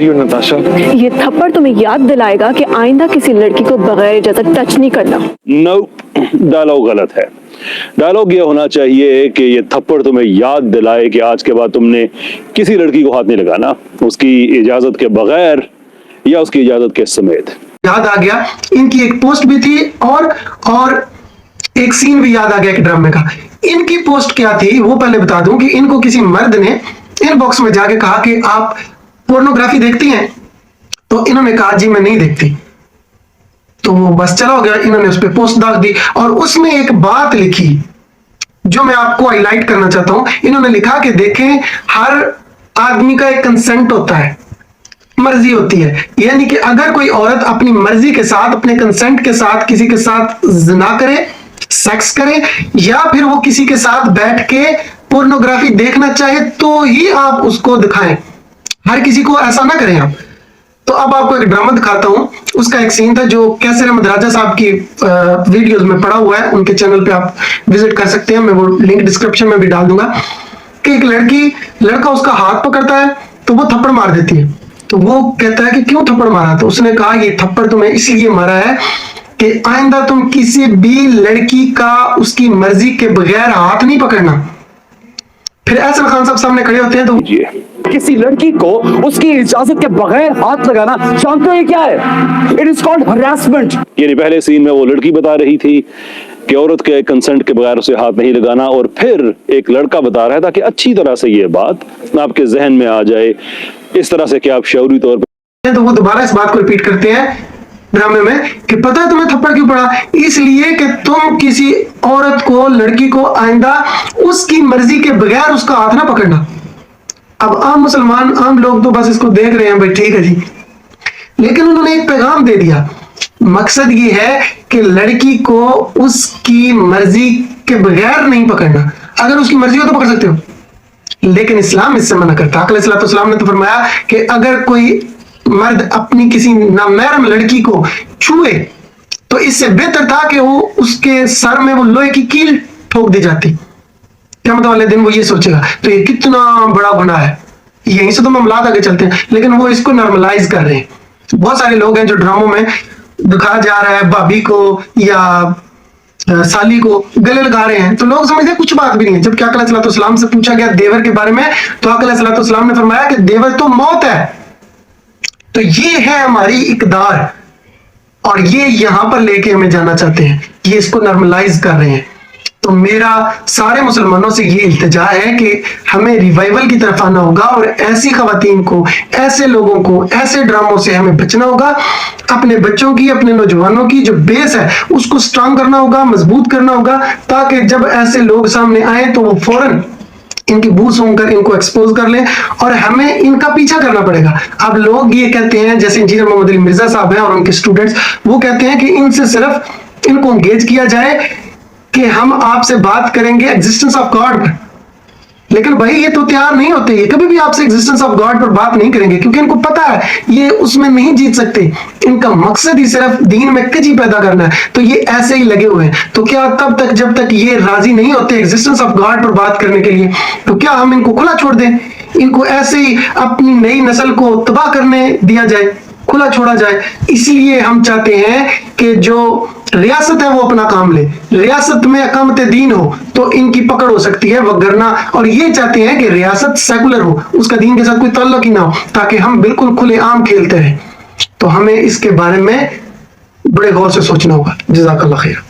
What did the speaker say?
रही हो नताशा? ये थप्पड़ तुम्हें याद दिलाएगा कि आइंदा किसी लड़की को बगैर इजाजत टच नहीं करना। नो, डायलॉग गलत है। डायलॉग ये होना चाहिए कि ये थप्पड़ तुम्हें याद दिलाए कि आज के बाद तुमने किसी लड़की को हाथ नहीं लगाना, उसकी इजाजत के बगैर या उसकी इजाजत के समेत। याद आ गया, इनकी एक पोस्ट भी थी और एक सीन भी याद आ गया एक ड्रामे का। इनकी पोस्ट क्या थी वो पहले बता दूं कि इनको किसी मर्द ने इनबॉक्स में जाके कहा कि आप पोर्नोग्राफी देखती हैं, तो इन्होंने कहा जी मैं नहीं देखती। तो वो बस चला हो गया, इन्होंने उस पर पोस्ट डाल दी और उसमें एक बात लिखी जो मैं आपको हाईलाइट करना चाहता हूं। इन्होंने लिखा कि देखें, हर आदमी का एक कंसेंट होता है, मर्जी होती है, यानी कि अगर कोई औरत अपनी मर्जी के साथ, अपने कंसेंट के साथ किसी के साथ जिना करे, सेक्स करे, या फिर वो किसी के साथ बैठ के पोर्नोग्राफी देखना चाहे तो ही आप उसको दिखाएं, हर किसी को ऐसा ना करें आप। तो अब आपको एक ड्रामा दिखाता हूं, उसका एक सीन था जो कैसर अहमद राजा साहब की वीडियोस में पड़ा हुआ है, उनके चैनल पे आप विजिट कर सकते हैं, मैं वो लिंक डिस्क्रिप्शन में भी डाल दूंगा। कि एक लड़का उसका हाथ पकड़ता है तो वो थप्पड़ मार देती है, तो वो कहता है कि क्यों थप्पड़ मारा? तो उसने कहा ये थप्पड़ तुम्हें इसलिए मारा है कि आइंदा तुम किसी भी लड़की का उसकी मर्जी के बगैर हाथ नहीं पकड़ना। फिर एहसन खान साहब सामने खड़े होते हैं तो किसी लड़की को उसकी इजाजत के बगैर हाथ लगाना, जानते हो ये क्या है? It is called harassment. यानी पहले सीन में वो लड़की बता रही थी कि औरत के कंसेंट के बगैर उसे हाथ नहीं लगाना, और फिर एक लड़का बता रहा था कि अच्छी तरह से ये बात आपके जहन में आ जाए, इस तरह से कि आप शऊरी तौर पर। तो वो दोबारा इस बात को रिपीट करते हैं ड्रामे में कि पता है तुम्हें थप्पड़ क्यों पड़ा? इसलिए कि तुम किसी औरत को, लड़की को आइंदा उसकी मर्जी के बगैर उसका हाथ ना पकड़ना। अब आम मुसलमान, आम लोग तो बस इसको देख रहे हैं, भाई ठीक है जी, लेकिन उन्होंने एक पैगाम दे दिया। मकसद ये है कि लड़की को उसकी मर्जी के बगैर नहीं पकड़ना। अगर उसकी मर्जी हो तो पकड़ सकते हो, लेकिन इस्लाम इससे मना करता है। इस्लाम ने तो फरमाया कि अगर कोई मर्द अपनी किसी नामहरम लड़की को छुए तो इससे बेहतर था कि वो उसके सर में वो लोहे की कील ठोक दी जाती। क़यामत वाले दिन वो ये सोचेगा तो ये कितना बड़ा गुनाह है। यहीं से तो मामलात आगे चलते हैं, लेकिन वो इसको नॉर्मलाइज कर रहे हैं। बहुत सारे लोग हैं जो ड्रामों में दिखाया जा रहा है भाभी को या साली को गले लगा रहे हैं, तो लोग समझते हैं कुछ बात भी नहीं है। जब आका अलैहिस्सलाम से पूछा गया देवर के बारे में, तो आका अलैहिस्सलाम ने फरमाया कि देवर तो मौत है। तो ये है हमारी इकदार, और ये यहां पर लेके हमें जाना चाहते हैं, ये इसको नॉर्मलाइज कर रहे हैं। तो मेरा सारे मुसलमानों से ये इल्तिजा है कि हमें रिवाइवल की तरफ आना होगा और ऐसी खवातीन को, ऐसे लोगों को, ऐसे ड्रामों से हमें बचना होगा। अपने बच्चों की, अपने नौजवानों की जो बेस है उसको स्ट्रांग करना होगा, मजबूत करना होगा, ताकि जब ऐसे लोग सामने आए तो वो फौरन इनकी बू सूंघकर इनको एक्सपोज कर लें, और हमें इनका पीछा करना पड़ेगा। अब लोग ये कहते हैं, जैसे इंजीनियर मोहम्मद अली मिर्जा साहब हैं और उनके स्टूडेंट्स, वो कहते हैं कि इनसे सिर्फ इनको एंगेज किया जाए कि हम आपसे बात करेंगे एग्जिस्टेंस ऑफ गॉड पर, लेकिन भाई ये तो तैयार नहीं होते, ये कभी भी आपसे एग्जिस्टेंस ऑफ गॉड पर बात नहीं करेंगे, क्योंकि इनको पता है ये उसमें नहीं जीत सकते। इनका मकसद ही सिर्फ दीन में कजी पैदा करना है, तो ये ऐसे ही लगे हुए हैं। तो क्या तब तक, जब तक ये राजी नहीं होते एग्जिस्टेंस ऑफ गॉड पर बात करने के लिए, तो क्या हम इनको खुला छोड़ दें? इनको ऐसे ही अपनी नई नस्ल को तबाह करने दिया जाए, खुला छोड़ा जाए? इसलिए हम चाहते हैं कि जो रियासत है वो अपना काम ले, रियासत में अकामत दीन हो तो इनकी पकड़ हो सकती है, वगरना, और ये चाहते हैं कि रियासत सेकुलर हो, उसका दीन के साथ कोई ताल्लुक ही ना हो, ताकि हम बिल्कुल खुले आम खेलते रहें। तो हमें इसके बारे में बड़े गौर से सोचना होगा। जज़ाकल्लाह खैर।